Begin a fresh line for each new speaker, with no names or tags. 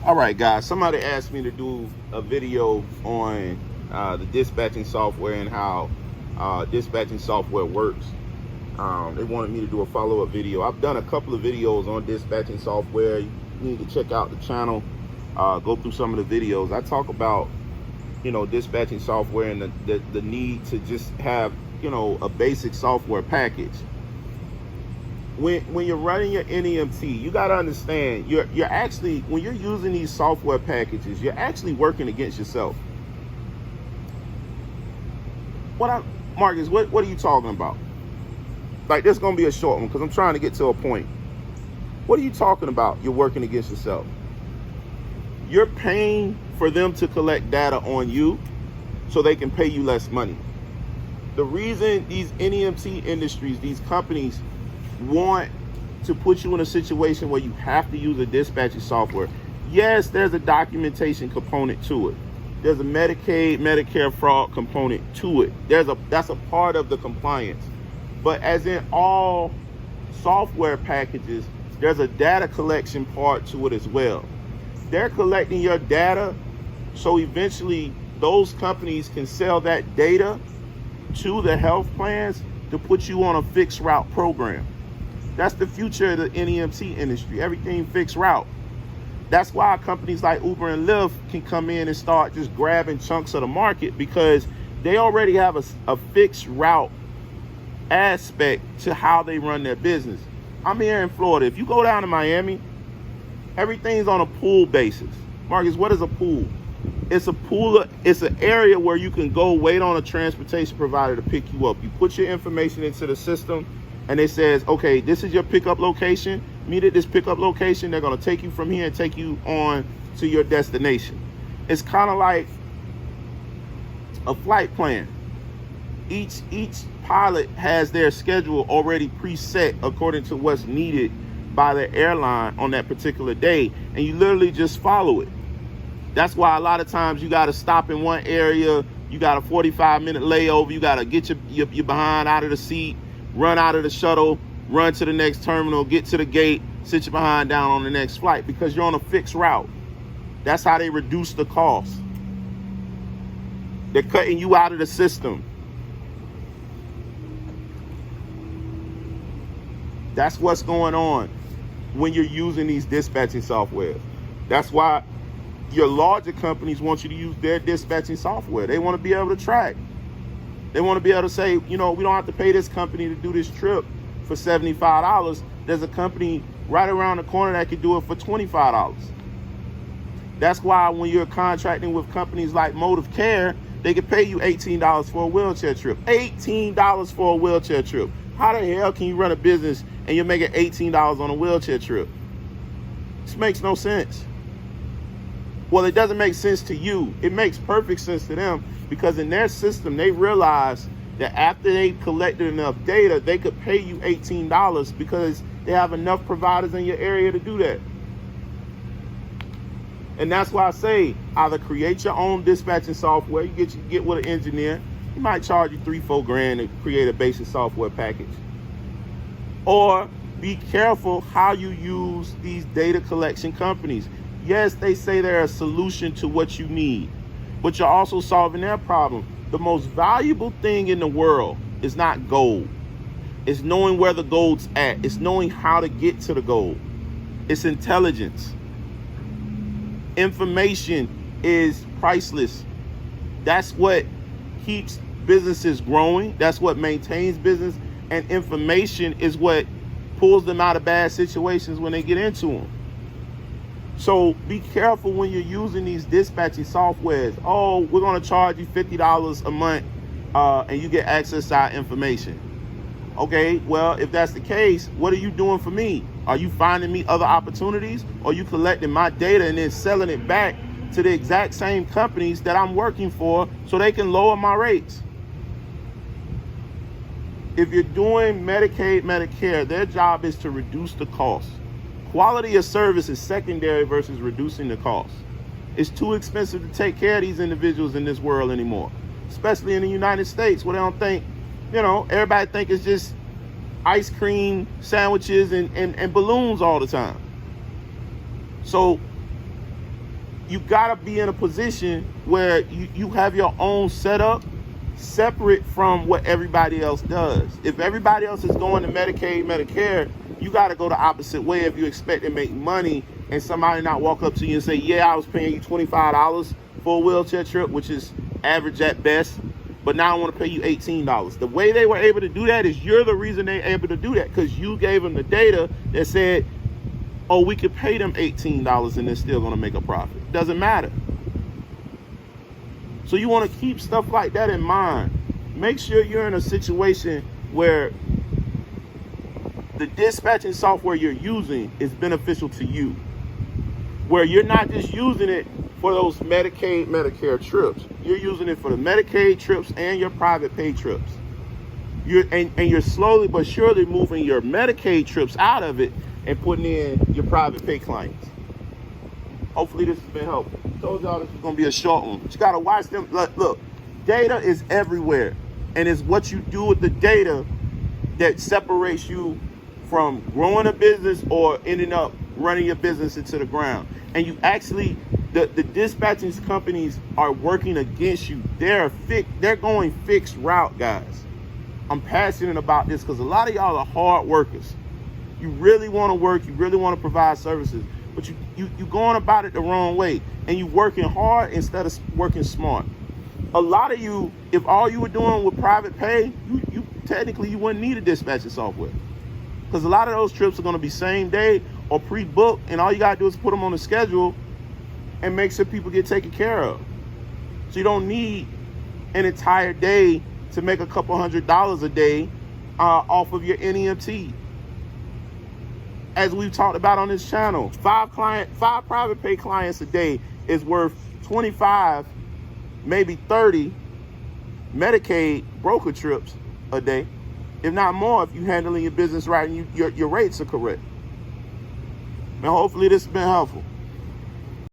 All right, guys, somebody asked me to do a video on the dispatching software and how dispatching software works. They wanted me to do a follow-up video. I've done a couple of videos on dispatching software. You need to check out the channel, go through some of the videos. I talk about, dispatching software and the need to just have, a basic software package. When you're running your NEMT, you got to understand you're actually, when you're using these software packages, you're actually working against yourself. Marcus, what are you talking about? Like, this is gonna be a short one because I'm trying to get to a point. What are you talking about? You're working against yourself. You're paying for them to collect data on you so they can pay you less money. The reason these NEMT industries, these companies, want to put you in a situation where you have to use a dispatching software. Yes, there's a documentation component to it. There's a Medicaid, Medicare fraud component to it. That's a part of the compliance. But as in all software packages, there's a data collection part to it as well. They're collecting your data so eventually those companies can sell that data to the health plans to put you on a fixed route program. That's the future of the NEMT industry, everything fixed route. That's why companies like Uber and Lyft can come in and start just grabbing chunks of the market, because they already have a fixed route aspect to how they run their business. I'm here in Florida. If you go down to Miami, everything's on a pool basis. Marcus, what is a pool? It's a pool. It's an area where you can go wait on a transportation provider to pick you up. You put your information into the system, and it says, okay, this is your pickup location. Meet at this pickup location. They're going to take you from here and take you on to your destination. It's kind of like a flight plan. Each pilot has their schedule already preset according to what's needed by the airline on that particular day, and you literally just follow it. That's why a lot of times you got to stop in one area. You got a 45-minute layover. You got to get your behind out of the seat, run out of the shuttle, run to the next terminal, get to the gate, sit your behind down on the next flight, because you're on a fixed route. That's how they reduce the cost. They're cutting you out of the system. That's what's going on when you're using these dispatching softwares. That's why your larger companies want you to use their dispatching software. They want to be able to track. They want to be able to say, we don't have to pay this company to do this trip for $75. There's a company right around the corner that can do it for $25. That's why when you're contracting with companies like Motive Care, they can pay you $18 for a wheelchair trip. $18 for a wheelchair trip. How the hell can you run a business and you're making $18 on a wheelchair trip? This makes no sense. Well, it doesn't make sense to you. It makes perfect sense to them, because in their system, they realize that after they collected enough data, they could pay you $18 because they have enough providers in your area to do that. And that's why I say, either create your own dispatching software. You get with an engineer. He might charge you $3-4 grand to create a basic software package. Or be careful how you use these data collection companies. Yes, they say they're a solution to what you need, but you're also solving their problem. The most valuable thing in the world is not gold. It's knowing where the gold's at. It's knowing how to get to the gold. It's intelligence. Information is priceless. That's what keeps businesses growing. That's what maintains business. And information is what pulls them out of bad situations when they get into them. So be careful when you're using these dispatching softwares. Oh, we're going to charge you $50 a month and you get access to our information. Okay, well, if that's the case, what are you doing for me? Are you finding me other opportunities? Or are you collecting my data and then selling it back to the exact same companies that I'm working for so they can lower my rates? If you're doing Medicaid, Medicare, their job is to reduce the cost. Quality of service is secondary versus reducing the cost. It's too expensive to take care of these individuals in this world anymore, especially in the United States, where they don't think, everybody think it's just ice cream sandwiches and balloons all the time. So you gotta be in a position where you have your own setup separate from what everybody else does. If everybody else is going to Medicaid, Medicare, you gotta go the opposite way if you expect to make money and somebody not walk up to you and say, yeah, I was paying you $25 for a wheelchair trip, which is average at best, but now I want to pay you $18. The way they were able to do that is you're the reason they're able to do that, because you gave them the data that said, oh, we could pay them $18 and they're still going to make a profit. Doesn't matter. So you want to keep stuff like that in mind. Make sure you're in a situation where the dispatching software you're using is beneficial to you, where you're not just using it for those Medicaid, Medicare trips. You're using it for the Medicaid trips and your private pay trips. You're slowly but surely moving your Medicaid trips out of it and putting in your private pay clients. Hopefully this has been helpful. Told y'all this was gonna be a short one, but you gotta watch them. Look, data is everywhere, and it's what you do with the data that separates you from growing a business or ending up running your business into the ground. And you actually, the dispatching companies are working against you. They're going fixed route, guys. I'm passionate about this because a lot of y'all are hard workers. You really want to work, you really want to provide services, but you going about it the wrong way, and you working hard instead of working smart. A lot of you, if all you were doing with private pay, you technically you wouldn't need a dispatching software, because a lot of those trips are going to be same day or pre-booked, and all you got to do is put them on the schedule and make sure people get taken care of. So you don't need an entire day to make a couple $100s a day off of your NEMT. As we've talked about on this channel, 5 private pay clients a day is worth 25, maybe 30 Medicaid broker trips a day, if not more, if you're handling your business right and your rates are correct. And hopefully this has been helpful.